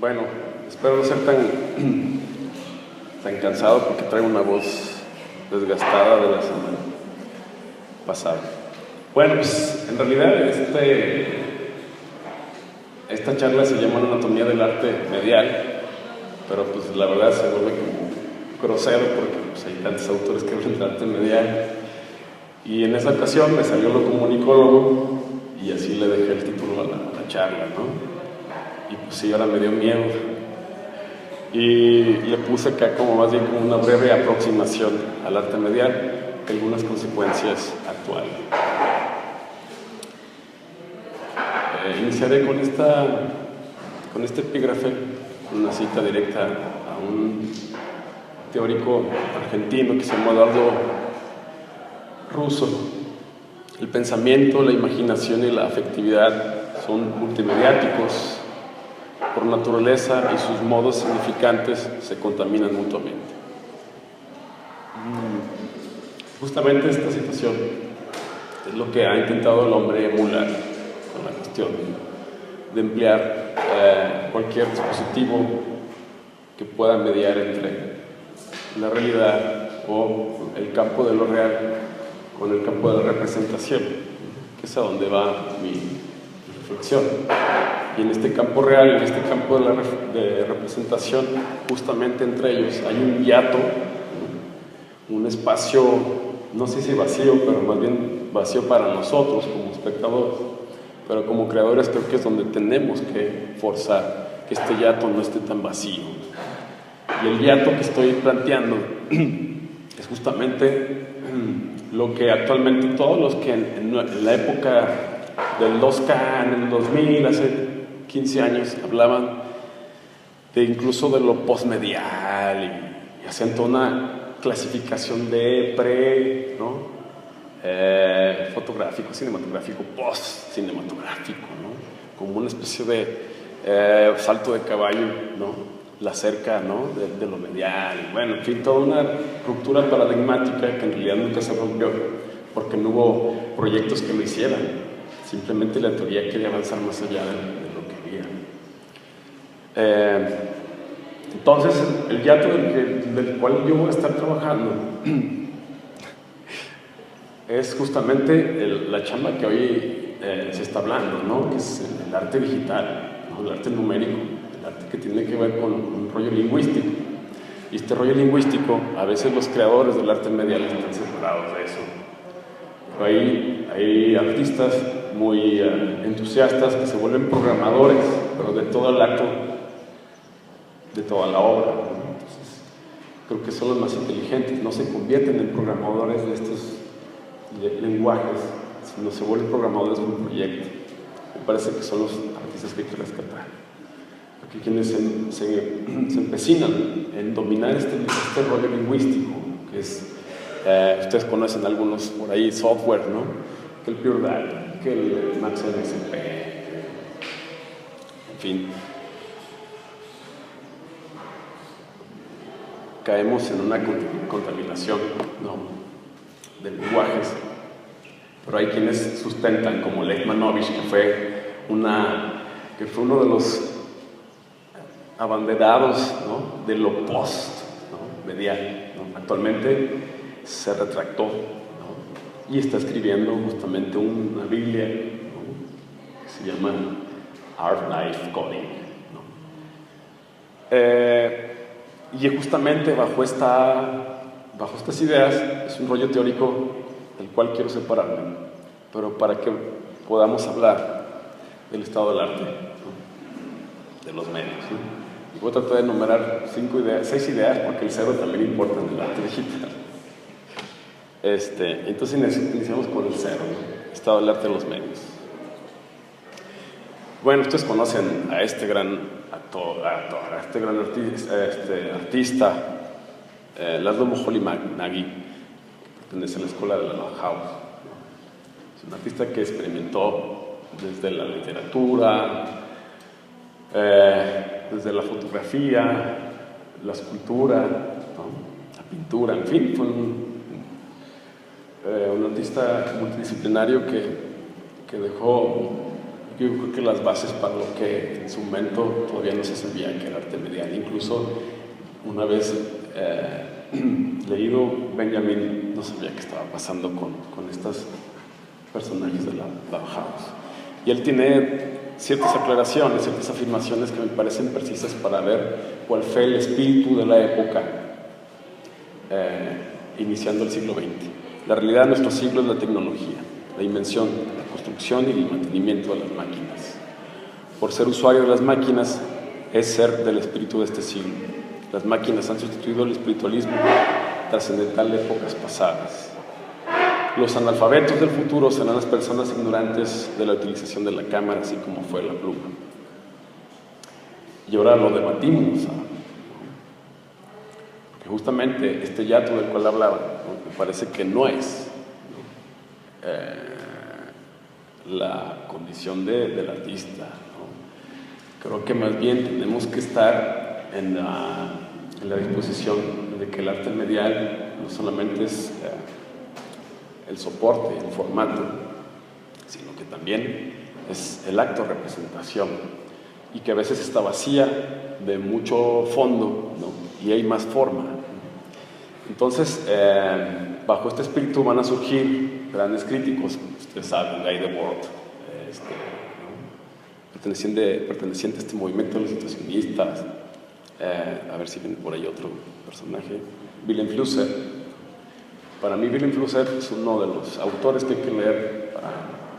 Bueno, espero no ser tan cansado porque traigo una voz desgastada de la semana pasada. Bueno, pues en realidad esta charla se llama Anatomía del Arte Medial, pero pues la verdad se vuelve como grosero porque pues, hay tantos autores que hablan del arte medial. Y en esa ocasión me salió lo comunicólogo y así le dejé el título a la charla, ¿no? Y pues sí, ahora me dio miedo. Y le puse acá como más bien como una breve aproximación al arte medial, algunas consecuencias actuales. Iniciaré con este epígrafe, una cita directa a un teórico argentino que se llama Eduardo Russo. El pensamiento, la imaginación y la afectividad son multimediáticos por naturaleza y sus modos significantes se contaminan mutuamente. Justamente esta situación es lo que ha intentado el hombre emular con la cuestión de emplear cualquier dispositivo que pueda mediar entre la realidad o el campo de lo real con el campo de la representación, que es a donde va mi reflexión. Y en este campo real, en este campo de representación, justamente entre ellos hay un hiato, un espacio, no sé si vacío, pero más bien vacío para nosotros como espectadores, pero como creadores creo que es donde tenemos que forzar que este hiato no esté tan vacío. Y el hiato que estoy planteando es justamente lo que actualmente todos los que en la época del 2K, en el 2000, hace 15 años, hablaban de incluso de lo postmedial y hacían toda una clasificación de pre, ¿no? Fotográfico, cinematográfico, post-cinematográfico, ¿no? Como una especie de salto de caballo, ¿no? La cerca, ¿no? de lo medial, bueno, en fin, toda una ruptura paradigmática que en realidad nunca se rompió porque no hubo proyectos que lo hicieran, simplemente la teoría quería avanzar más allá de lo que quería. Entonces, el hiato del cual yo voy a estar trabajando es justamente la chamba que hoy se está hablando, ¿no? Que es el arte digital, ¿no? El arte numérico, el arte que tiene que ver con un rollo lingüístico. Y este rollo lingüístico, a veces los creadores del arte medial están separados de eso. Pero hay artistas muy entusiastas que se vuelven programadores, pero de todo el acto, de toda la obra, ¿no? Entonces, creo que son los más inteligentes, no se convierten en programadores de estos lenguajes, sino se vuelven programadores de un proyecto. Me parece que son los artistas que hay que rescatar, porque quienes se empecinan en dominar este rollo lingüístico, que es, ustedes conocen algunos por ahí, software, ¿no? Que el Pure Data, que el MaxMSP, en fin. Caemos en una contaminación, ¿no? De lenguajes, pero hay quienes sustentan, como Leitmanovich, que fue uno de los abanderados, ¿no? De lo post, ¿no? Medial, ¿no? Actualmente se retractó, ¿no? Y está escribiendo justamente una Biblia, ¿no? Que se llama Art Life Coding, ¿no? Y justamente bajo estas ideas es un rollo teórico del cual quiero separarme, pero para que podamos hablar del estado del arte, ¿no? De los medios, ¿no? Y voy a tratar de enumerar 6 ideas, porque el cero también importa en el arte digital. Entonces iniciamos con el cero, ¿no? Estado del arte de los medios. Bueno, ustedes conocen a este gran actor, a este gran artista, Laszlo Moholy-Nagy, que pertenece a la escuela de la Bauhaus. Es un artista que experimentó desde la literatura, desde la fotografía, la escultura, ¿no? La pintura, en fin, fue un artista multidisciplinario que dejó yo creo que las bases para lo que en su momento todavía no se sabía que era arte medial. Incluso una vez leído, Benjamin no sabía qué estaba pasando con estos personajes de la Bauhaus. Y él tiene ciertas aclaraciones, ciertas afirmaciones que me parecen precisas para ver cuál fue el espíritu de la época iniciando el siglo XX. La realidad de nuestro siglo es la tecnología, la invención, la construcción y el mantenimiento de las máquinas. Por ser usuario de las máquinas es ser del espíritu de este siglo. Las máquinas han sustituido el espiritualismo trascendental de épocas pasadas. Los analfabetos del futuro serán las personas ignorantes de la utilización de la cámara, así como fue la pluma. Y ahora lo debatimos, porque justamente este hiato del cual hablaba, me parece que no es la condición del artista, ¿no? Creo que más bien tenemos que estar en la disposición de que el arte medial no solamente es el soporte, el formato, sino que también es el acto de representación, y que a veces está vacía de mucho fondo, ¿no? Y hay más forma. Entonces, bajo este espíritu van a surgir grandes críticos, ustedes saben, Guy Debord, ¿no? perteneciente a este movimiento de los situacionistas, a ver si viene por ahí otro personaje, Wilhelm Flusser. Para mí, Wilhelm Flusser es uno de los autores que hay que leer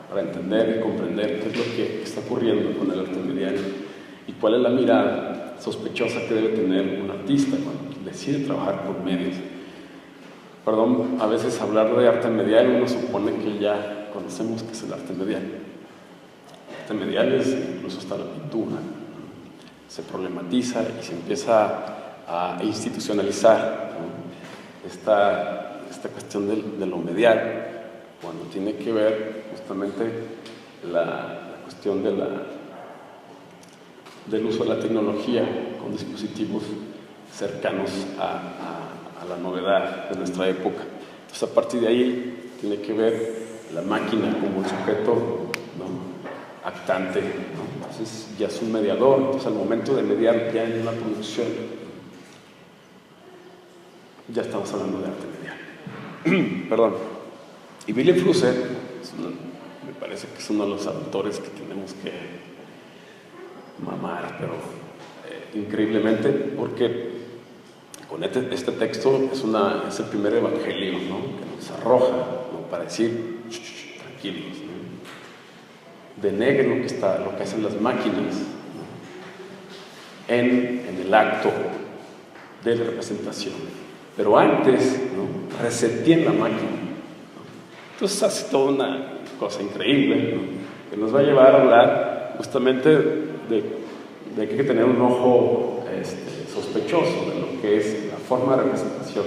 para entender y comprender qué es lo que está ocurriendo con el arte medial y cuál es la mirada sospechosa que debe tener un artista cuando decide trabajar con medios. Perdón, a veces hablar de arte medial uno supone que ya conocemos qué es el arte medial. El arte medial es incluso hasta la pintura. Se problematiza y se empieza a institucionalizar, ¿no? Esta cuestión de lo medial, cuando tiene que ver justamente la cuestión del uso de la tecnología con dispositivos cercanos a la novedad de nuestra época. Entonces, a partir de ahí tiene que ver la máquina como el sujeto, ¿no? Actante, ¿no? Entonces ya es un mediador. Entonces, al momento de mediar ya en una producción, ya estamos hablando de arte medial. Perdón. Y Wilhelm Flusser me parece que es uno de los autores que tenemos que mamar, pero increíblemente, porque con este texto es el primer evangelio, ¿no? Que nos arroja, ¿no? Para decir, tranquilos, ¿no? Denegren lo que hacen las máquinas, ¿no? en el acto de representación. Pero antes, ¿no? Reseteen la máquina, ¿no? Entonces hace toda una cosa increíble, ¿no? Que nos va a llevar a hablar justamente de que hay que tener un ojo sospechoso de lo que es la forma de representación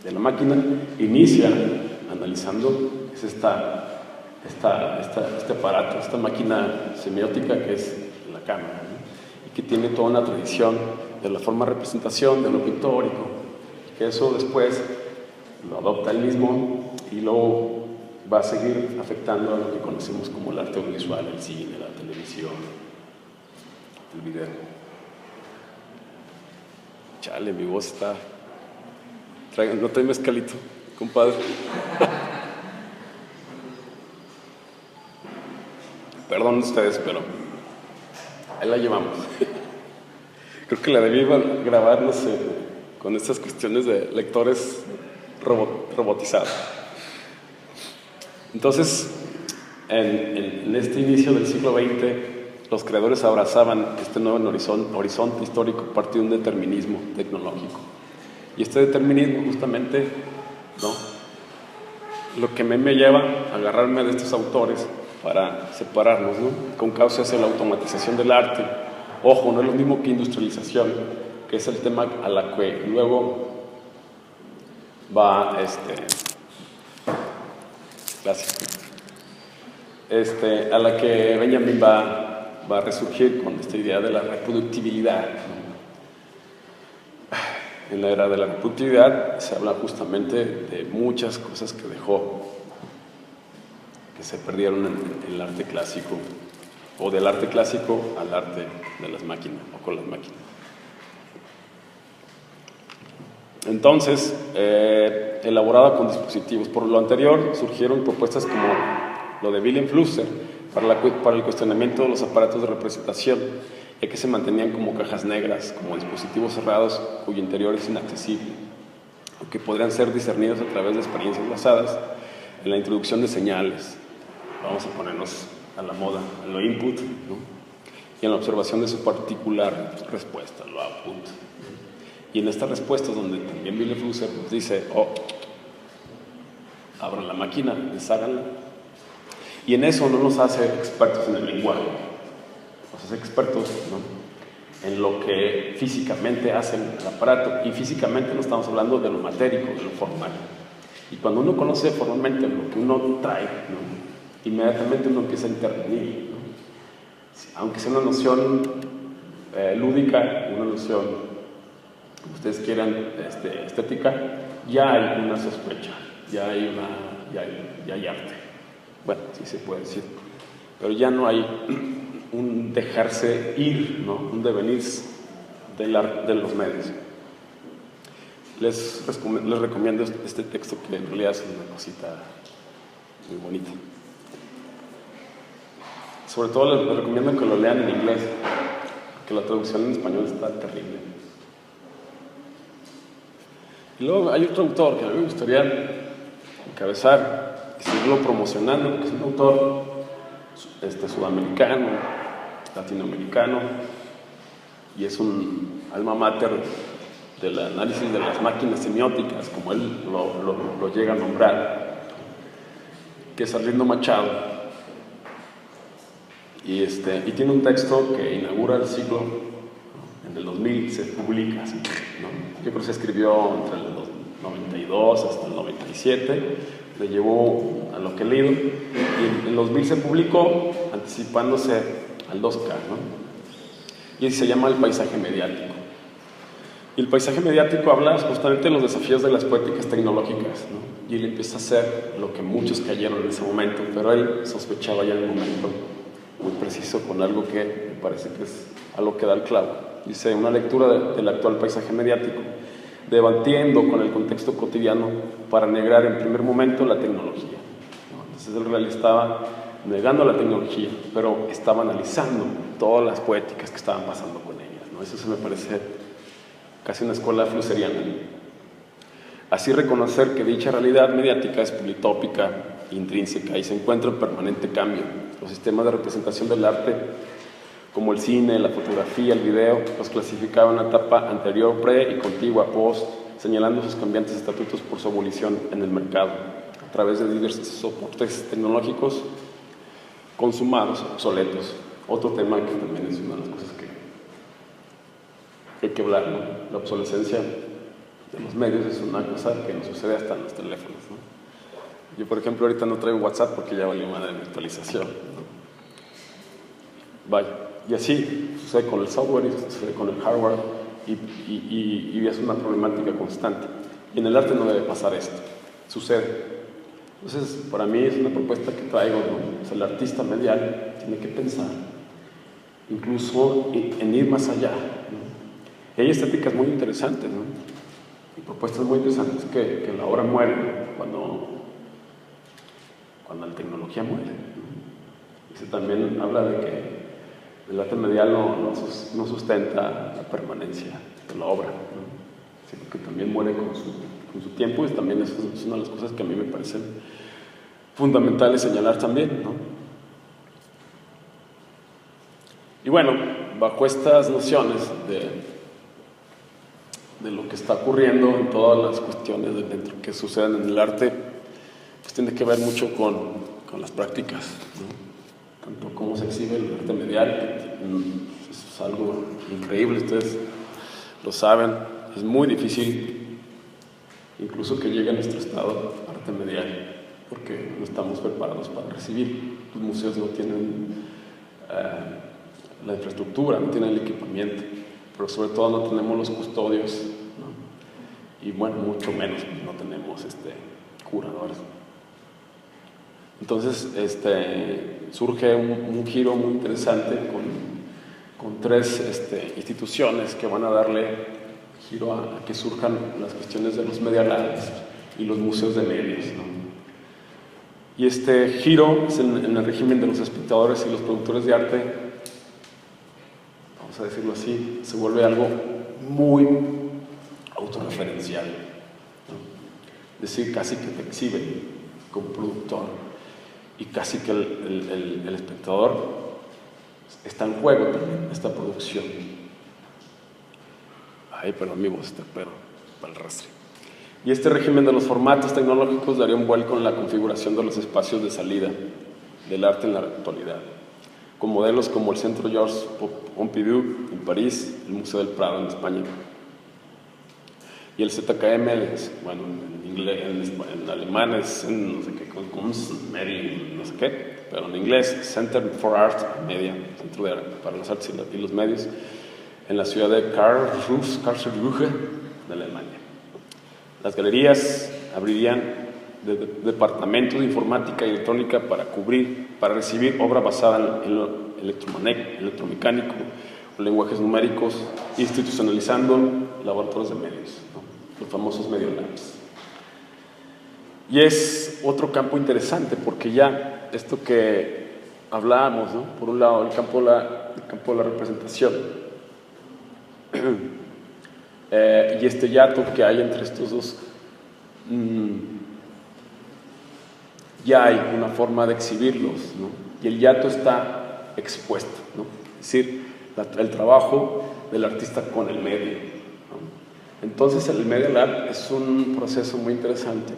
de la máquina. Inicia analizando este aparato, esta máquina semiótica que es la cámara, ¿no? Y que tiene toda una tradición de la forma de representación, de lo pictórico, que eso después lo adopta él mismo y luego va a seguir afectando a lo que conocemos como el arte audiovisual, el cine, la televisión, el video. Chale, mi voz está... No trae mezcalito, compadre. Perdón ustedes, pero ahí la llevamos. Creo que la debí grabar, no sé, con estas cuestiones de lectores robotizados. Entonces, en este inicio del siglo XX, los creadores abrazaban este nuevo horizonte histórico a partir de un determinismo tecnológico. Y este determinismo, justamente, ¿no? Lo que me lleva a agarrarme de estos autores para separarnos, ¿no? Con causa hacia la automatización del arte. Ojo, no es lo mismo que industrialización, que es el tema a la que luego va gracias. A la que Benjamin va a resurgir con esta idea de la reproductibilidad, ¿no? En la era de la reproductividad se habla justamente de muchas cosas que dejó, que se perdieron en el arte clásico, o del arte clásico al arte de las máquinas, o con las máquinas. Entonces, elaborada con dispositivos. Por lo anterior, surgieron propuestas como lo de Wilhelm Flusser para el cuestionamiento de los aparatos de representación, ya que se mantenían como cajas negras, como dispositivos cerrados cuyo interior es inaccesible, o que podrían ser discernidos a través de experiencias basadas en la introducción de señales. Vamos a ponernos a la moda, en lo input, ¿no? Y en la observación de su particular respuesta, lo output. Y en estas respuestas, donde también Wilhelm Flusser nos dice, abran la máquina, desháganla. Y en eso no nos hace expertos en el lenguaje, nos hace expertos, ¿no?, en lo que físicamente hace el aparato. Y físicamente no estamos hablando de lo matérico, de lo formal. Y cuando uno conoce formalmente lo que uno trae, ¿no?, inmediatamente uno empieza a intervenir, ¿no? Aunque sea una noción lúdica, una noción, como ustedes quieran, estética, ya hay una sospecha, ya hay arte. Bueno, sí se puede decir, pero ya no hay un dejarse ir, ¿no?, un devenir de los medios. Les recomiendo este texto, que en realidad es una cosita muy bonita. Sobre todo les recomiendo que lo lean en inglés, que la traducción en español está terrible. Y luego hay otro autor que a mí me gustaría encabezar y seguirlo promocionando, que es un autor sudamericano, latinoamericano, y es un alma mater del análisis de las máquinas semióticas, como él lo llega a nombrar, que es Arlindo Machado. Y tiene un texto que inaugura el siglo, ¿no?, en el 2000 se publica, ¿no? Yo creo que se escribió entre el 92 hasta el 97, le llevó a lo que he leído, y en el 2000 se publicó, anticipándose al 2K, ¿no? Y se llama El paisaje mediático. Y el paisaje mediático habla justamente de los desafíos de las poéticas tecnológicas, ¿no? Y él empieza a hacer lo que muchos cayeron en ese momento, pero él sospechaba ya en el momento muy preciso, con algo que me parece que es algo que da el clavo. Dice: una lectura del actual paisaje mediático, debatiendo con el contexto cotidiano para negar en primer momento la tecnología, ¿no? Entonces el real estaba negando la tecnología, pero estaba analizando todas las poéticas que estaban pasando con ellas, ¿no? Eso se me parece casi una escuela flusseriana. Así reconocer que dicha realidad mediática es politópica, intrínseca, y se encuentra en permanente cambio. Los sistemas de representación del arte, como el cine, la fotografía, el video, los clasificaba en una etapa anterior, pre y contigua, post, señalando sus cambiantes estatutos por su abolición en el mercado, a través de diversos soportes tecnológicos consumados, obsoletos. Otro tema que también es una de las cosas que hay que hablar, ¿no? La obsolescencia de los medios es una cosa que nos sucede hasta en los teléfonos, ¿no? Yo, por ejemplo, ahorita no traigo WhatsApp porque ya valió madre mi actualización, ¿no? Vaya, y así sucede con el software, y sucede con el hardware, y es una problemática constante. Y en el arte no debe pasar esto, sucede. Entonces, para mí es una propuesta que traigo, ¿no? O sea, el artista medial tiene que pensar, incluso en ir más allá, ¿no? Y hay estéticas muy interesantes, ¿no? Y propuestas muy interesantes que la obra muere cuando la tecnología muere, ¿no? Y se también habla de que el arte medial no sustenta la permanencia de la obra, ¿no? Sí, porque también muere con su tiempo, y también es una de las cosas que a mí me parecen fundamentales señalar también, ¿no? Y bueno, bajo estas nociones de lo que está ocurriendo en todas las cuestiones dentro que suceden en el arte, pues tiene que ver mucho con las prácticas, ¿no? Tanto cómo se exhibe el arte medial, que es algo increíble, ustedes lo saben, es muy difícil incluso que llegue a nuestro estado arte medial, porque no estamos preparados para recibir. Los museos no tienen la infraestructura, no tienen el equipamiento, pero sobre todo no tenemos los custodios, ¿no? Y bueno, mucho menos no tenemos curadores. Entonces surge un giro muy interesante con tres instituciones que van a darle giro a que surjan las cuestiones de los media labs y los museos de medios, ¿no? Y este giro es en el régimen de los espectadores y los productores de arte, vamos a decirlo así, se vuelve algo muy autorreferencial, ¿no? Es decir, casi que te exhiben como productor y casi que el espectador está en juego también esta producción. Ay, perdón, mi voz está pero para el rastre. Y este régimen de los formatos tecnológicos daría un vuelco en la configuración de los espacios de salida del arte en la actualidad, con modelos como el Centro Georges Pompidou en París, el Museo del Prado en España, y el ZKM, bueno, en inglés, en alemán es no sé qué, Kunstmedien, no sé qué, pero en inglés, Center for Art and Media, Centro para las Artes y los Medios, en la ciudad de Karlsruhe, de Alemania. Las galerías abrirían departamentos de informática y electrónica para recibir obra basada en lo electromecánico o lenguajes numéricos, institucionalizando laboratorios de medios, ¿no? Los famosos Media Labs. Y es otro campo interesante porque ya esto que hablábamos, ¿no? Por un lado, el campo de la representación y este hiato que hay entre estos dos, ya hay una forma de exhibirlos, ¿no? Y el hiato está expuesto, ¿no? Es decir, el trabajo del artista con el medio, ¿no? Entonces el Media Lab es un proceso muy interesante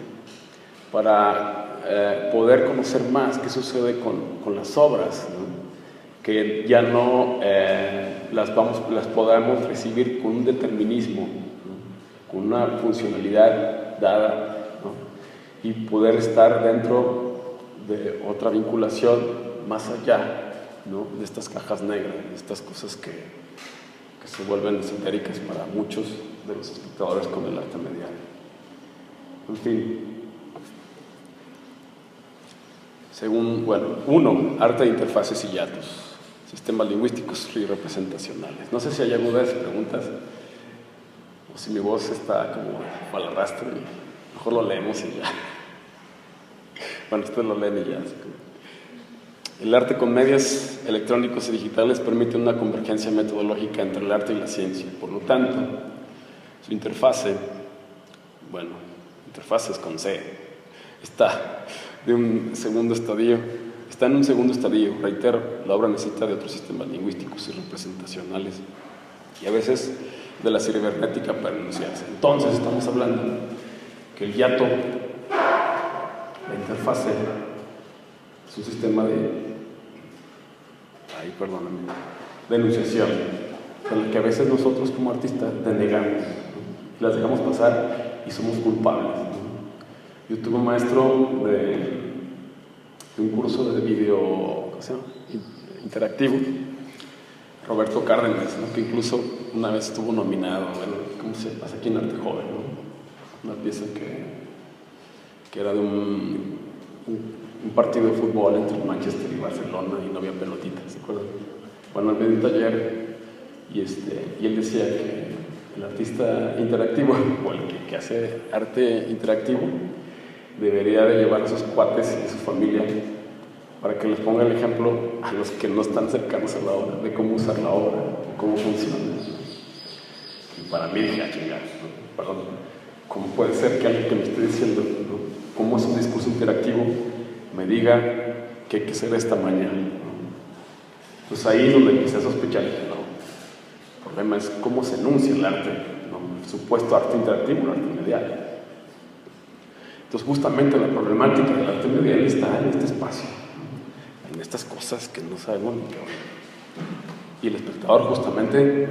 para poder conocer más qué sucede con las obras, ¿no? Que ya no las podamos recibir con un determinismo, ¿no? Con una funcionalidad dada, ¿no? Y poder estar dentro de otra vinculación más allá, ¿no? De estas cajas negras, de estas cosas que se vuelven esotéricas para muchos de los espectadores con el arte medial. En fin, según, bueno, uno, arte de interfaces y hiatos, sistemas lingüísticos y representacionales. No sé si hay algunas preguntas o si mi voz está como para el arrastre, mejor lo leemos y ya. Bueno, ustedes lo leen y ya. El arte con medios electrónicos y digitales permite una convergencia metodológica entre el arte y la ciencia. Por lo tanto, su interfase, bueno, interfaces con C, está en un segundo estadio, reitero, la obra necesita de otros sistemas lingüísticos y representacionales y a veces de la cibernética para enunciarse. Entonces estamos hablando que el hiato, la interfase, es un sistema de enunciación, con el que a veces nosotros como artistas denegamos, ¿no? Las dejamos pasar y somos culpables, ¿no? Yo tuve un maestro de un curso de video, ¿cómo se llama? Interactivo, Roberto Cárdenas, ¿no? Que incluso una vez estuvo nominado, bueno, ¿cómo se pasa aquí en Arte Joven, ¿no? Una pieza que era de un partido de fútbol entre Manchester y Barcelona y no había pelotitas, ¿se acuerdan? Bueno, él me dio un taller y él decía que el artista interactivo o el que hace arte interactivo debería de llevar a sus cuates y a su familia para que les ponga el ejemplo a los que no están cercanos a la obra, de cómo usar la obra, cómo funciona. Y para mí dije, chingar, ¿no? Perdón, ¿cómo puede ser que alguien que me esté diciendo, ¿no? Cómo es un discurso interactivo me diga que hay que ser de esta manera, ¿no? Pues ahí es donde empecé a sospechar, ¿no? El problema es cómo se enuncia el arte, ¿no? El supuesto arte interactivo, el arte medial. Entonces justamente la problemática del arte medial está en este espacio, ¿no? En estas cosas que no sabemos ni qué onda. Y el espectador justamente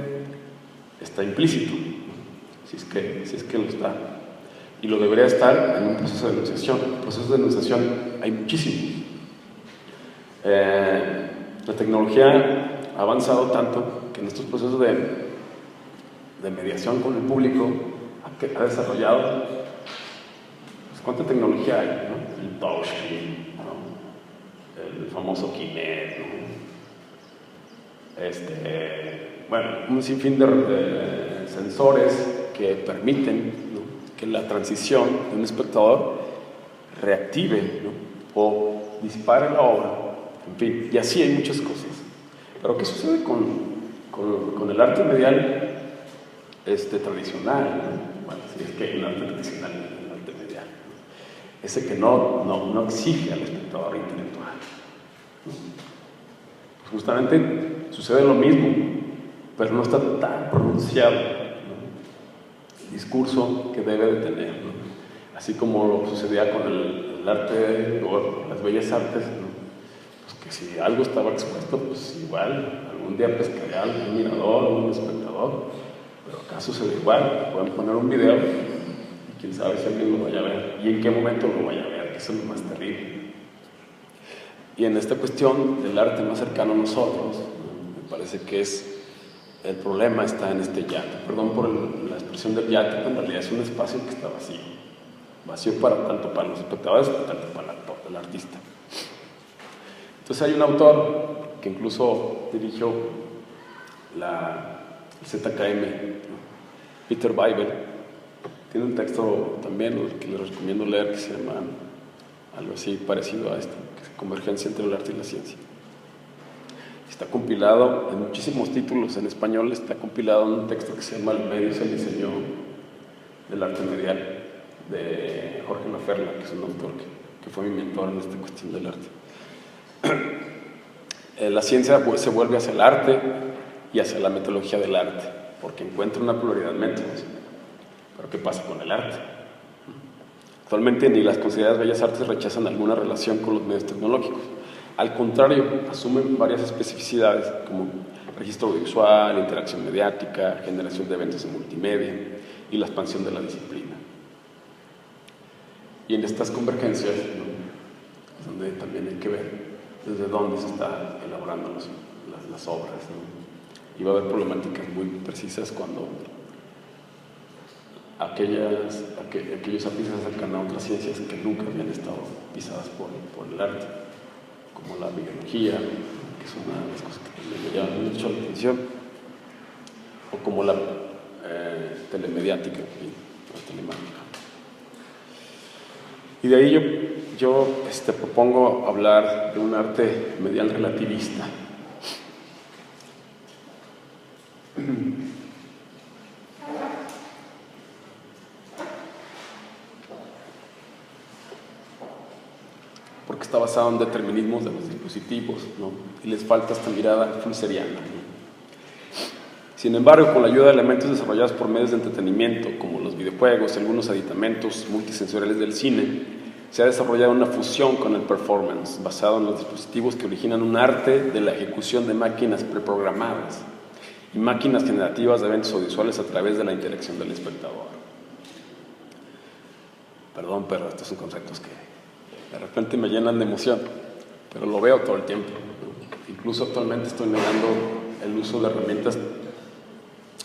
está implícito, ¿no? Si es que lo está. Y lo debería estar en un proceso de enunciación. Procesos de enunciación hay muchísimos. La tecnología ha avanzado tanto que en estos procesos de mediación con el público ha desarrollado, pues, ¿cuánta tecnología hay, ¿no? El touchscreen, ¿no? famoso Kinect, ¿no? Bueno, un sinfín de sensores que permiten, ¿no?, que la transición de un espectador reactive, ¿no?, o dispare la obra, en fin, y así hay muchas cosas. Pero ¿qué sucede con el arte medial tradicional, ¿no? Bueno, si es que hay un arte tradicional y un arte medial, ¿no? Ese que no exige al espectador intelectual, ¿no? Pues justamente sucede lo mismo, pero no está tan pronunciado, ¿no?, el discurso que debe de tener, ¿no? Así como lo sucedía con el arte o las bellas artes, ¿no? Pues que si algo estaba expuesto, pues igual algún día pescaría un mirador, un espectador. Pero acá sucede igual, pueden poner un video y quién sabe si alguien lo vaya a ver y en qué momento lo vaya a ver, que eso es lo más terrible. Y en esta cuestión del arte más cercano a nosotros, ¿no?, me parece que el problema está en este yate. Perdón por la expresión del yate, pero en realidad es un espacio que está vacío. Vacío tanto para los espectadores, tanto para el artista. Entonces hay un autor que incluso dirigió el ZKM, ¿no?, Peter Weibel, tiene un texto también que les recomiendo leer que se llama algo así parecido a esto, que es Convergencia entre el arte y la ciencia. Está compilado en muchísimos títulos, en español está compilado en un texto que se llama El medio es el diseño del arte medial, de Jorge Laferla, que es un autor que fue mi mentor en esta cuestión del arte. La ciencia se vuelve hacia el arte y hacia la metodología del arte, porque encuentra una pluralidad de métodos. Pero ¿qué pasa con el arte? Actualmente ni las consideradas bellas artes rechazan alguna relación con los medios tecnológicos. Al contrario, asumen varias especificidades como registro audiovisual, interacción mediática, generación de eventos en multimedia y la expansión de la disciplina. Y en estas convergencias, ¿no?, es donde también hay que ver desde dónde se está elaborando las obras, ¿no? Y va a haber problemáticas muy precisas cuando aquellos artistas se acercan a otras ciencias que nunca habían estado pisadas por el arte, como la biología, que es una de las cosas que me llama mucho la atención, o como la telemediática, la telemática. Y de ahí yo propongo hablar de un arte medial relativista. Porque está basado en determinismos de los dispositivos, ¿no?, y les falta esta mirada flusseriana, ¿no? Sin embargo, con la ayuda de elementos desarrollados por medios de entretenimiento, como los videojuegos y algunos aditamentos multisensoriales del cine, se ha desarrollado una fusión con el performance, basado en los dispositivos que originan un arte de la ejecución de máquinas preprogramadas y máquinas generativas de eventos audiovisuales a través de la interacción del espectador. Perdón, pero estos son conceptos que de repente me llenan de emoción, pero lo veo todo el tiempo, ¿no? Incluso actualmente estoy negando el uso de herramientas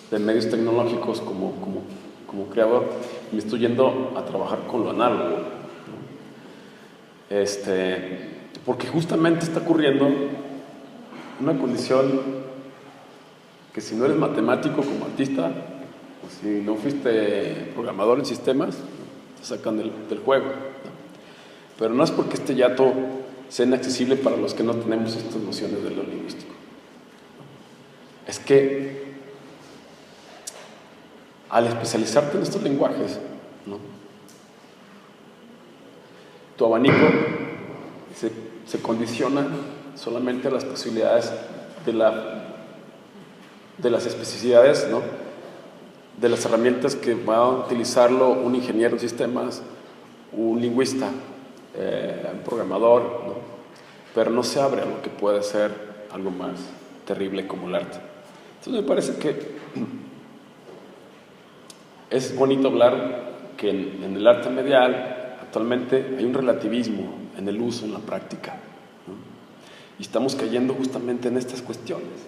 de medios tecnológicos como creador, y me estoy yendo a trabajar con lo análogo, ¿no? Porque justamente está ocurriendo una condición que si no eres matemático como artista, o si no fuiste programador en sistemas, te sacan del juego, ¿no? Pero no es porque este yato sea inaccesible para los que no tenemos estas nociones de lo lingüístico. Es que al especializarte en estos lenguajes, ¿no?, tu abanico se condiciona solamente a las posibilidades de las especificidades, ¿no?, de las herramientas que va a utilizarlo un ingeniero en sistemas, un lingüista, un programador, ¿no?, pero no se abre a lo que puede ser algo más terrible como el arte. Entonces me parece que es bonito hablar que en el arte medial actualmente hay un relativismo en el uso, en la práctica, ¿no?, y estamos cayendo justamente en estas cuestiones.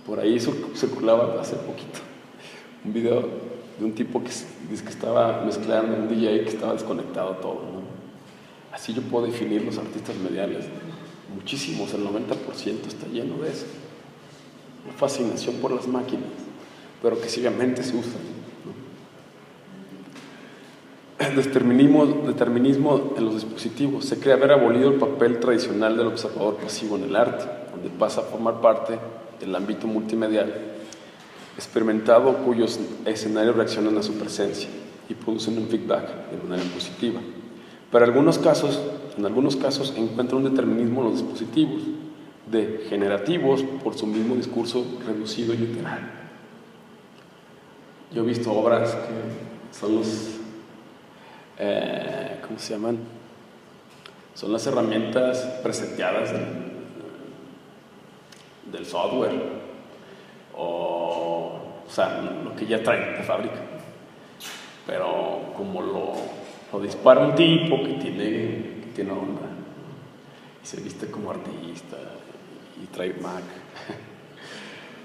Por ahí circulaba hace poquito un video de un tipo que dice que estaba mezclando, un DJ que estaba desconectado todo, ¿no? Así yo puedo definir los artistas mediales. Muchísimos, el 90% está lleno de eso. Una fascinación por las máquinas, pero que seriamente se usan, ¿no? El determinismo en los dispositivos. Se cree haber abolido el papel tradicional del observador pasivo en el arte, donde pasa a formar parte del ámbito multimedial experimentado, cuyos escenarios reaccionan a su presencia y producen un feedback de manera positiva. Pero en algunos casos encuentra un determinismo en los dispositivos, degenerativos por su mismo discurso reducido y literal. Yo he visto obras que son los, ¿cómo se llaman? Son las herramientas preseteadas del software, o sea, lo que ya traen de fábrica. Pero como lo dispara un tipo que tiene onda, y se viste como artista, y trae Mac,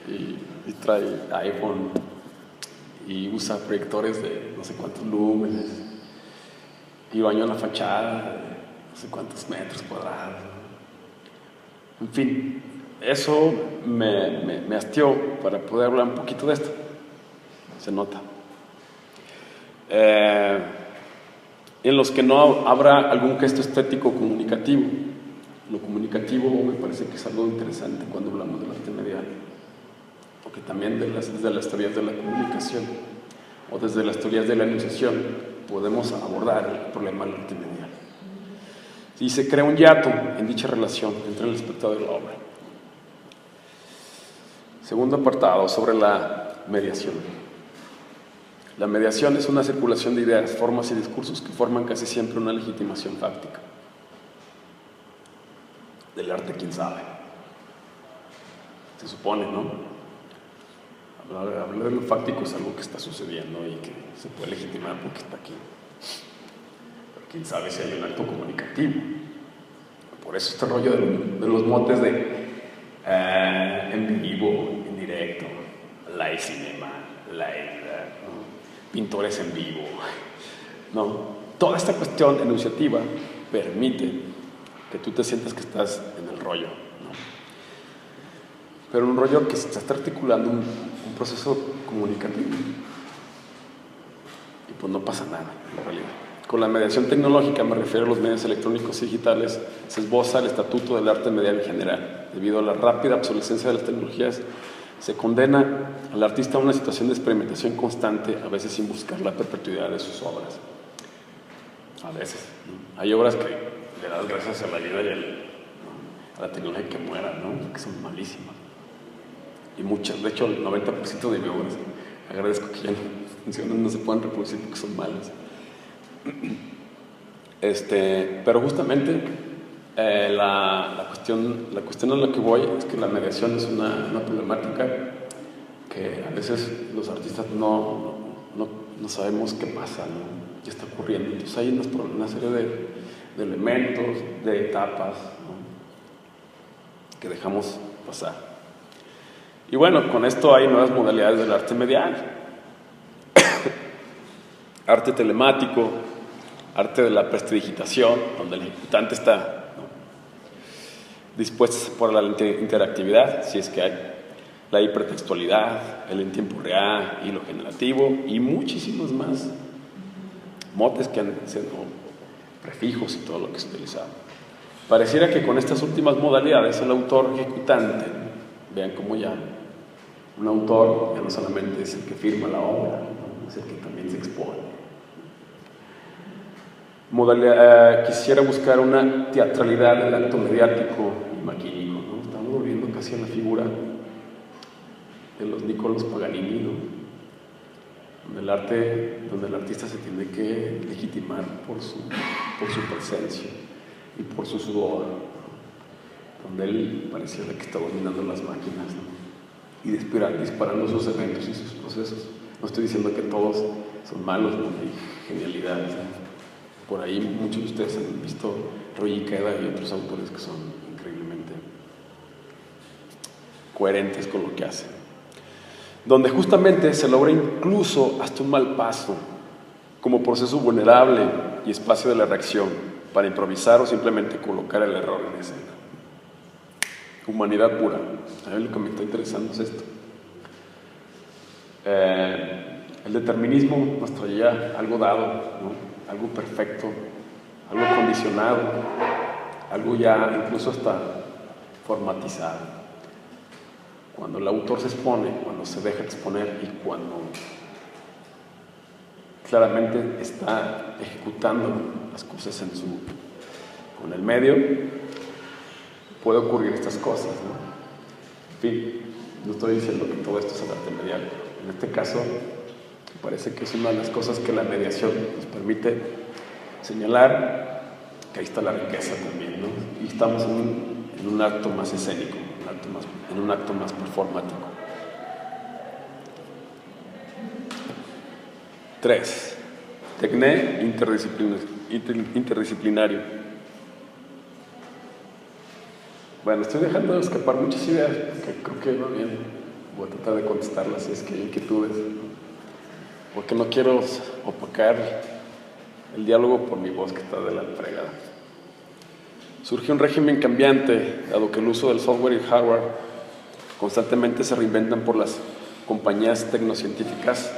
y trae iPhone, y usa proyectores de no sé cuántos lúmenes, y bañó la fachada de no sé cuántos metros cuadrados. En fin, eso me hastió para poder hablar un poquito de esto. Se nota. En los que no habrá algún gesto estético comunicativo. Lo comunicativo me parece que es algo interesante cuando hablamos del arte medial, porque también desde las teorías de la comunicación o desde las teorías de la enunciación podemos abordar el problema del arte medial. Y se crea un hiato en dicha relación entre el espectador y la obra. Segundo apartado, sobre la mediación. La mediación es una circulación de ideas, formas y discursos que forman casi siempre una legitimación fáctica. Del arte, quién sabe. Se supone, ¿no? Hablar de lo fáctico es algo que está sucediendo y que se puede legitimar porque está aquí. Pero quién sabe si hay un acto comunicativo. Por eso este rollo de los motes de en vivo, en directo, live cinema, live, ¿no? Pintores en vivo, ¿no? Toda esta cuestión enunciativa permite que tú te sientas que estás en el rollo, ¿no? Pero un rollo que se está articulando un proceso comunicativo. Y pues no pasa nada, en realidad. Con la mediación tecnológica, me refiero a los medios electrónicos y digitales, se esboza el estatuto del arte medial en general. Debido a la rápida obsolescencia de las tecnologías, se condena al artista a una situación de experimentación constante, a veces sin buscar la perpetuidad de sus obras. A veces, ¿no? Hay obras que le das gracias a la vida y a la tecnología que mueran, ¿no? Que son malísimas. Y muchas, de hecho el 90% de mis obras, agradezco que ya no funcionan, no se puedan reproducir porque son malas. Pero justamente la cuestión a la que voy es que la mediación es una problemática que a veces los artistas no sabemos qué pasa, ¿no? ¿Qué está ocurriendo? Entonces hay una serie de elementos, de etapas, ¿no? Que dejamos pasar. Y bueno, con esto hay nuevas modalidades del arte medial. Arte telemático, arte de la prestidigitación, donde el ejecutante está, ¿no?, dispuesto por la interactividad, si es que hay, la hipertextualidad, el en tiempo real y lo generativo, y muchísimos más motes que han sido prefijos y todo lo que se utilizaba. Pareciera que con estas últimas modalidades el autor ejecutante, vean cómo ya un autor ya no solamente es el que firma la obra, ¿no?, es el que también se expone. Quisiera buscar una teatralidad del acto mediático y maquínico, ¿no? Estamos volviendo casi a la figura de los Niccolò Paganini, ¿no? Donde el artista se tiene que legitimar por su presencia y por su sudor, ¿no? Donde él pareciera que está dominando las máquinas, ¿no?, y disparando sus eventos y sus procesos. No estoy diciendo que todos son malos, ¿no? Hay genialidades, ¿no? Por ahí muchos de ustedes han visto Roy Ikeda y otros autores que son increíblemente coherentes con lo que hacen. Donde justamente se logra incluso hasta un mal paso como proceso vulnerable y espacio de la reacción. para improvisar o simplemente colocar el error en escena. Humanidad pura. A mí lo que me está interesando es esto. El determinismo nos traía algo dado, ¿no? Algo perfecto, algo condicionado, algo ya incluso hasta formatizado. Cuando el autor se expone, cuando se deja exponer y cuando claramente está ejecutando las cosas con el medio, puede ocurrir estas cosas, ¿no? En fin, no estoy diciendo que todo esto es el arte medial. En este caso, me parece que es una de las cosas que la mediación nos permite señalar, que ahí está la riqueza también, ¿no? Y estamos en un acto más escénico, en un acto más performático. 3. Tecné interdisciplinario. Bueno, estoy dejando de escapar muchas ideas, que creo que va bien. Voy a tratar de contestarlas si es que hay inquietudes, porque no quiero opacar el diálogo por mi voz que está de la fregada. Surge un régimen cambiante, dado que el uso del software y hardware constantemente se reinventan por las compañías tecnocientíficas,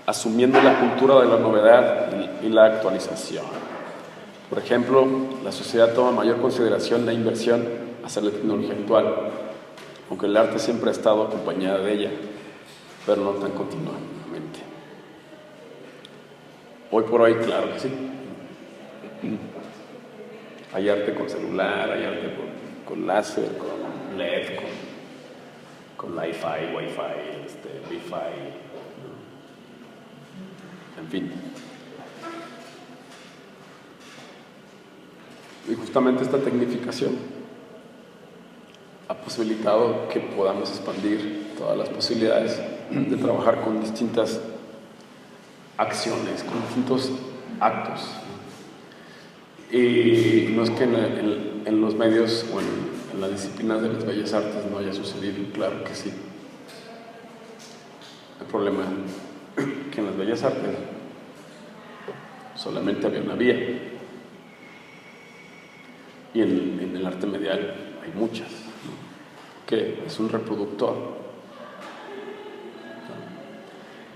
asumiendo la cultura de la novedad y la actualización. Por ejemplo, la sociedad toma mayor consideración la inversión hacia la tecnología actual, aunque el arte siempre ha estado acompañada de ella, pero no tan continuamente. Hoy por hoy, claro que sí. Hay arte con celular, hay arte con láser, con LED, con Li-Fi, Wi-Fi, Wi-Fi, en fin. Y justamente esta tecnificación ha posibilitado que podamos expandir todas las posibilidades de trabajar con distintas acciones, con distintos actos. Y no es que en los medios o en las disciplinas de las bellas artes no haya sucedido, claro que sí. El problema es que en las bellas artes solamente había una vía, y en el arte medial hay muchas, ¿no? Que es un reproductor, ¿no?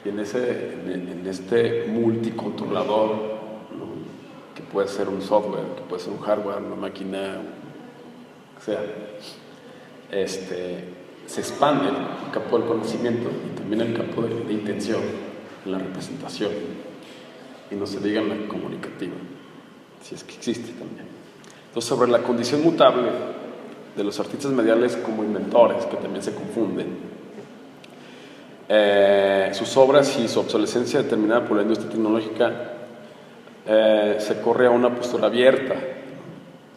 Y en este multicontrolador, ¿no? Que puede ser un software, que puede ser un hardware, una máquina, o sea, se expande el campo del conocimiento y también el campo de intención en la representación, y no se diga en la comunicativa, si es que existe también. Entonces, sobre la condición mutable de los artistas mediales como inventores, que también se confunden, sus obras y su obsolescencia determinada por la industria tecnológica, se corre a una postura abierta.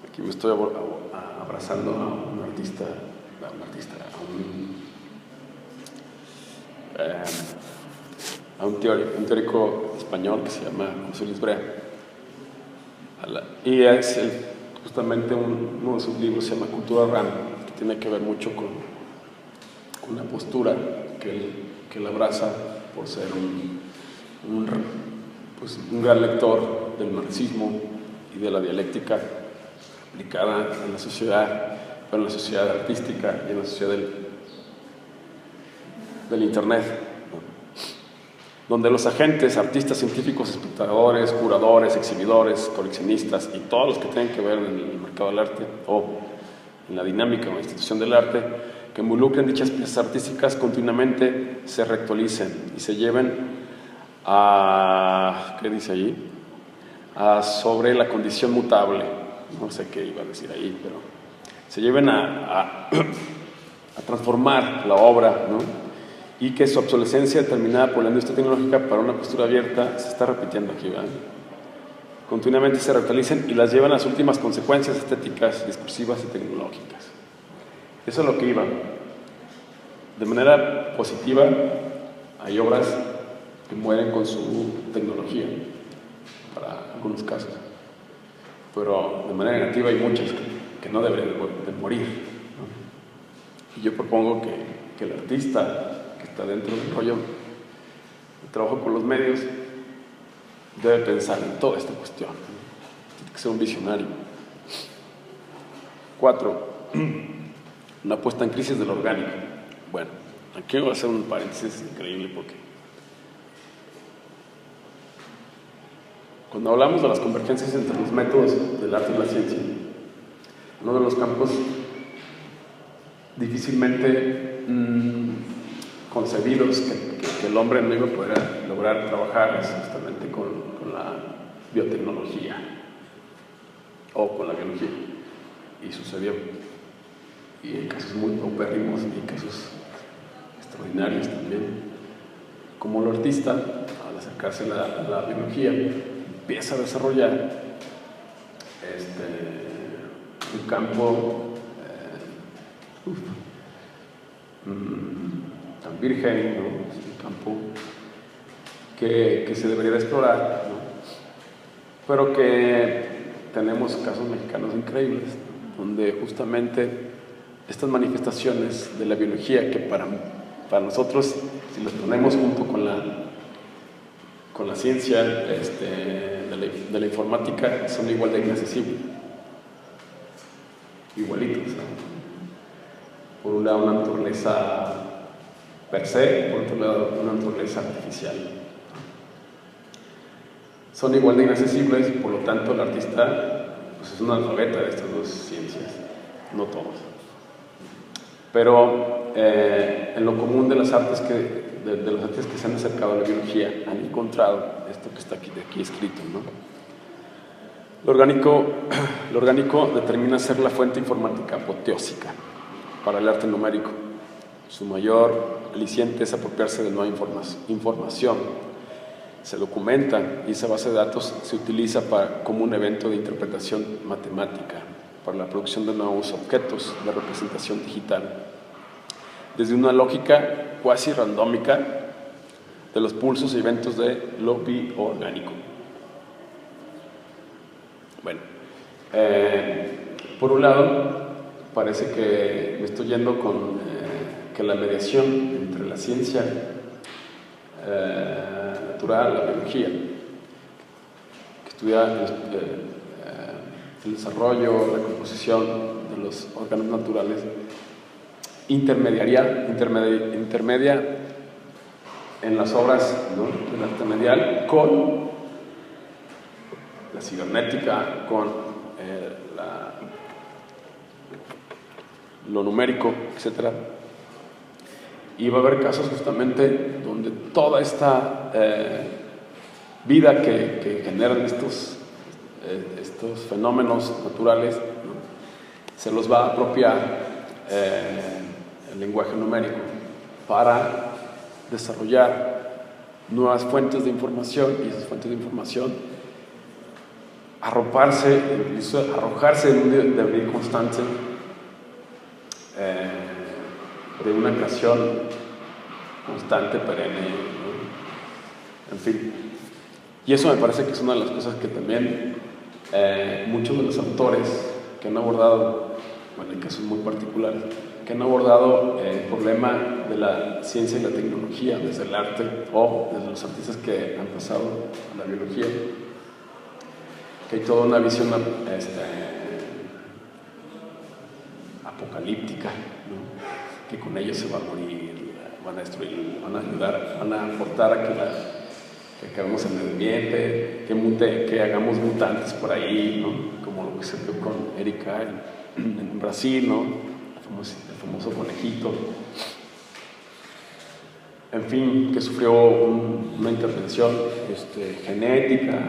Aquí me estoy abrazando a un artista, a un teórico español que se llama José Luis Brea. Y es justamente uno de sus libros se llama Cultura RAM, que tiene que ver mucho con una postura que él abraza por ser un gran lector del marxismo y de la dialéctica aplicada en la sociedad, pero en la sociedad artística y en la sociedad del Internet, ¿no? Donde los agentes, artistas, científicos, espectadores, curadores, exhibidores, coleccionistas y todos los que tienen que ver en el mercado del arte o en la dinámica o la institución del arte que involucren dichas piezas artísticas continuamente se reactualicen y se lleven a, ¿qué dice allí? Sobre la condición mutable, no sé qué iba a decir ahí, pero se lleven a transformar la obra, ¿no? Y que su obsolescencia determinada por la industria tecnológica para una postura abierta se está repitiendo aquí, ¿verdad? Continuamente se reactualicen y las llevan a las últimas consecuencias estéticas, discursivas y tecnológicas. Eso es lo que iba. De manera positiva, hay obras que mueren con su tecnología, para algunos casos. Pero de manera negativa hay muchas que no deberían de morir, ¿no? Y yo propongo que el artista que está dentro del rollo de trabajo con los medios debe pensar en toda esta cuestión, ¿no? que ser un visionario. 4. Una puesta en crisis de lo orgánico. Bueno, aquí voy a hacer un paréntesis increíble porque cuando hablamos de las convergencias entre los métodos del arte y la ciencia, uno de los campos difícilmente concebidos que el hombre no iba a poder lograr trabajar es justamente con la biotecnología o con la biología. Y sucedió. Y en casos muy paupérrimos y en casos extraordinarios también. Como el artista, al acercarse a la biología, empieza a desarrollar un campo tan virgen, ¿no? Es un campo que se debería de explorar, ¿no? Pero que tenemos casos mexicanos increíbles, ¿no? Donde justamente estas manifestaciones de la biología, que para nosotros, si las ponemos junto con la ciencia de la informática, son igual de inaccesibles, igualitos, ¿no? Por un lado una naturaleza per se, por otro lado una naturaleza artificial. Son igual de inaccesibles y por lo tanto el artista pues, es un analfabeta de estas dos ciencias, no todos. Pero en lo común de las artes de los artistas que se han acercado a la biología han encontrado esto que está aquí escrito, ¿no? Lo orgánico determina ser la fuente informática apoteósica para el arte numérico. Su mayor aliciente es apropiarse de nueva información. Se documenta y esa base de datos se utiliza como un evento de interpretación matemática para la producción de nuevos objetos de representación digital, desde una lógica cuasi randómica de los pulsos y eventos de lo bioorgánico. Bueno, por un lado, parece que me estoy yendo con que la mediación entre la ciencia natural, la biología, que estudia el desarrollo, la composición de los órganos naturales, intermedia en las obras, ¿no?, del arte medial con la cibernética, con lo numérico, etc. Y va a haber casos justamente donde toda esta vida que generan estos fenómenos naturales, ¿no?, se los va a apropiar el lenguaje numérico para desarrollar nuevas fuentes de información, y esas fuentes de información arrojarse en un devenir constante de una creación constante, perenne, ¿no? En fin. Y eso me parece que es una de las cosas que también muchos de los autores que han abordado, bueno, en casos muy particulares, que han abordado el problema de la ciencia y la tecnología desde el arte o desde los artistas que han pasado a la biología, que hay toda una visión apocalíptica, ¿no?, que con ellos se va a morir, van a destruir, van a ayudar, van a aportar a que acabemos en el ambiente, que hagamos mutantes por ahí, ¿no?, como lo que se vio con Erika en Brasil, ¿no?, el famoso conejito, en fin, que sufrió una intervención genética,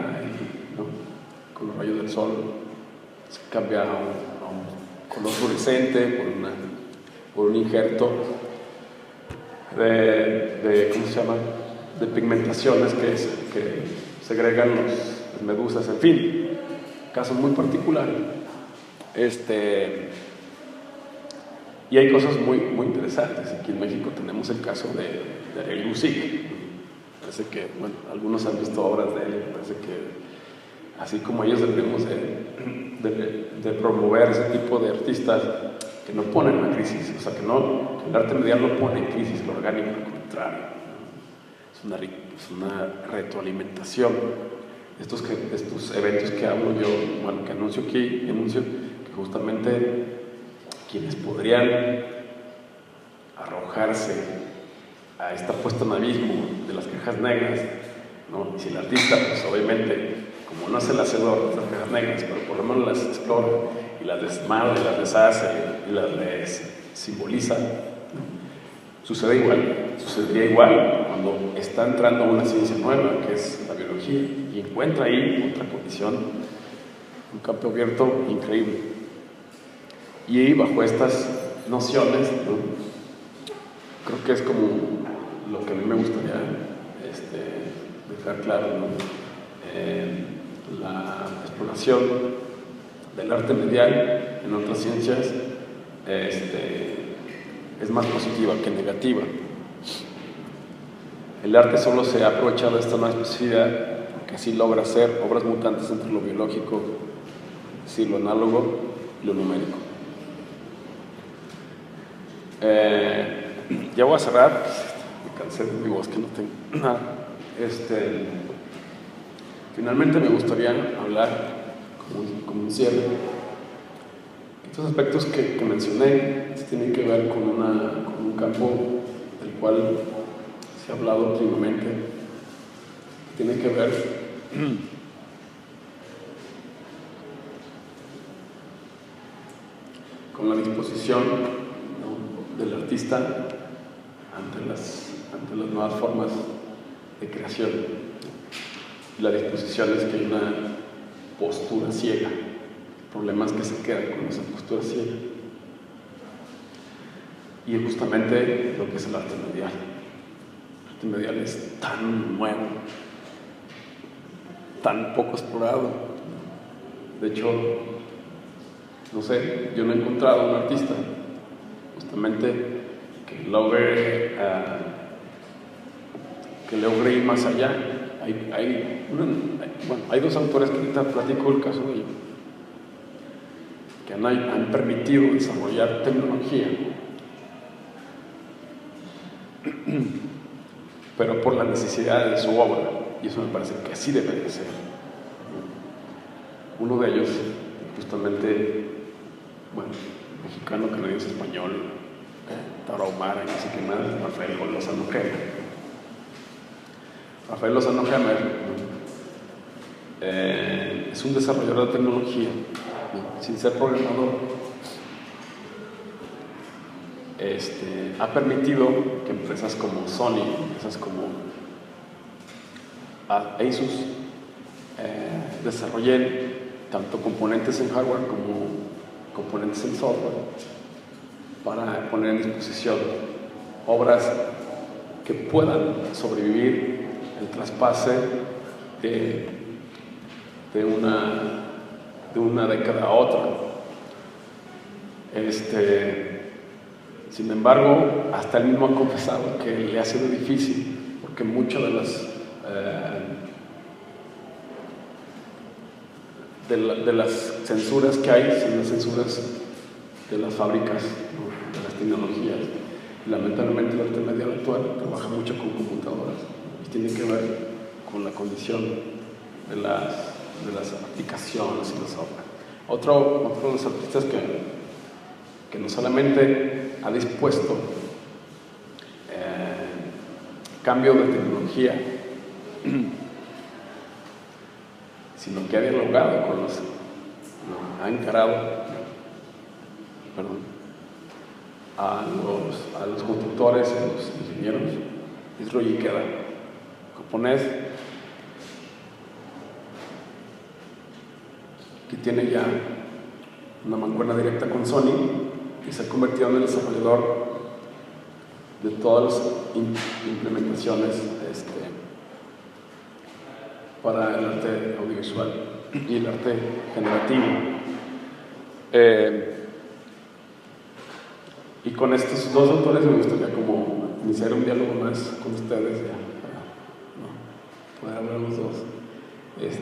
¿no?, con los rayos del sol se cambia a un color fluorescente por un injerto de ¿cómo se llama?, de pigmentaciones que segregan las medusas, en fin, caso muy particular. Y hay cosas muy, muy interesantes. Aquí en México tenemos el caso de Ariel Lussic. Parece que, bueno, algunos han visto obras de él. Parece que, así como ellos deberíamos de promover ese tipo de artistas que no ponen una crisis, o sea, que el arte medial no pone en crisis lo orgánico, al contrario. Es una retroalimentación estos eventos que hablo yo, bueno, que anuncio aquí, que justamente quienes podrían arrojarse a esta puesta en abismo de las cajas negras, ¿no? Y si el artista, pues obviamente, como no es el hacedor de estas cajas negras, pero por lo menos las explora y las desmadra, y las deshace y las simboliza, ¿no? Sucedería igual cuando está entrando a una ciencia nueva, que es la biología, y encuentra ahí otra condición, un campo abierto increíble. Y ahí, bajo estas nociones, ¿no? Creo que es como lo que a mí me gustaría dejar claro, ¿no? La exploración del arte medial en otras ciencias es más positiva que negativa. El arte solo se ha aprovechado de esta nueva especificidad porque así logra hacer obras mutantes entre lo biológico, es decir, lo análogo y lo numérico. Ya voy a cerrar, me cansé de mi voz que no tengo nada. Finalmente me gustaría hablar como un cierre. Estos aspectos que mencioné tienen que ver con un campo del cual se ha hablado últimamente, tiene que ver con la disposición, ¿no?, del artista ante las nuevas formas de creación. Y la disposición es que hay una postura ciega. El problema es que se queda con esa postura ciega. Y es justamente lo que es el arte medial. El arte medial es tan nuevo, tan poco explorado. De hecho, no sé, yo no he encontrado un artista justamente que logre ir más allá. Hay dos autores que ahorita platico el caso de ellos, que han permitido desarrollar tecnología, pero por la necesidad de su obra, y eso me parece que así debe de ser. Uno de ellos, justamente, mexicano, canadiense, español, tarahumara, no sé qué más, Rafael Lozano Hemer. Rafael Lozano Hemer es un desarrollador de tecnología, ¿no?, sin ser programador. Ha permitido que empresas como Sony, empresas como Asus, desarrollen tanto componentes en hardware como componentes en software para poner en disposición obras que puedan sobrevivir el traspase de una década a otra. Sin embargo, hasta él mismo ha confesado que le ha sido difícil, porque muchas de las censuras que hay son las censuras de las fábricas, ¿no?, de las tecnologías. Y lamentablemente el arte medial actual trabaja mucho con computadoras y tiene que ver con la condición de las aplicaciones y las obras. Otro de los artistas que no solamente ha dispuesto cambio de tecnología, sino que ha dialogado con ha encarado, a los constructores, a los ingenieros, es Roy Ikeda, japonés, que tiene ya una mancuerna directa con Sony, y se ha convertido en el desarrollador de todas las implementaciones para el arte audiovisual y el arte generativo. Y con estos dos autores me gustaría como iniciar un diálogo más con ustedes, para poder hablar los dos.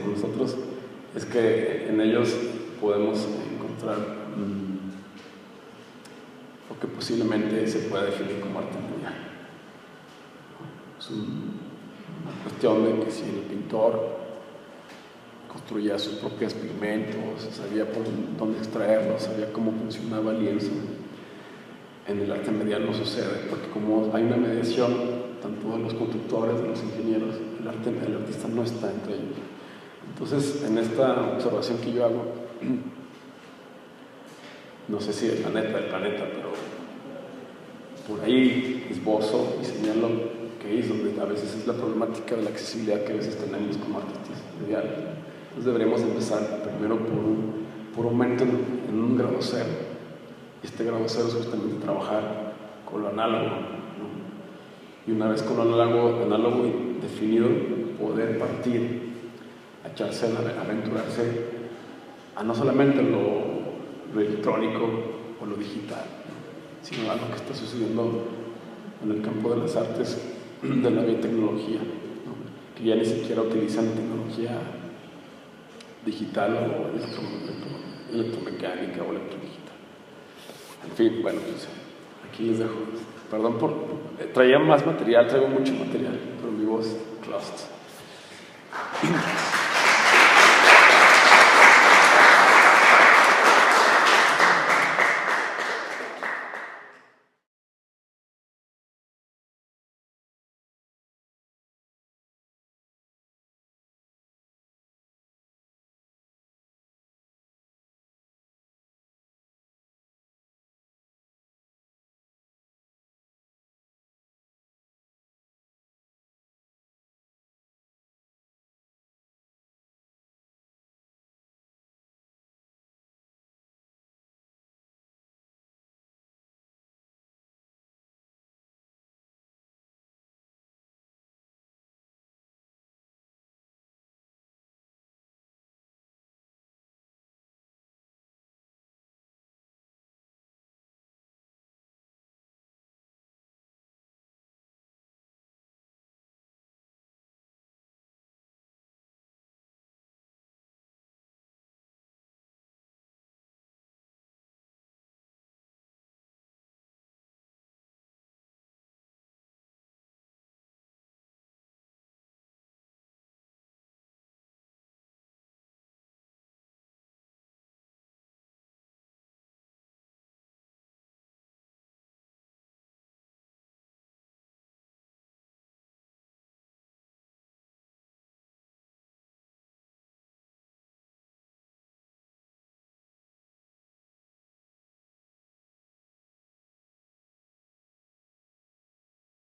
Nosotros es que en ellos podemos encontrar lo que posiblemente se pueda definir como arte medial. Es una cuestión de que si el pintor construía sus propios pigmentos, sabía por dónde extraerlos, sabía cómo funcionaba el lienzo. En el arte medial no sucede, porque como hay una mediación, tanto de los constructores, de los ingenieros, el artista no está entre ellos. Entonces, en esta observación que yo hago, no sé si es la neta del planeta, pero por ahí esbozo y señalo que es donde a veces es la problemática de la accesibilidad que a veces tenemos como artistas mediales. Entonces deberíamos empezar primero por un momento en un grado cero. Y este grado cero es justamente trabajar con lo análogo, ¿no? Y una vez con lo análogo y definido, poder partir, a echarse, a aventurarse a no solamente lo electrónico o lo digital, ¿no? Sino a lo que está sucediendo en el campo de las artes, de la biotecnología, ¿no? Que ya ni siquiera utilizan tecnología digital o electromecánica o electrodigital. En fin, bueno, pues aquí les dejo. Perdón traía más material, traigo mucho material, pero mi voz lost.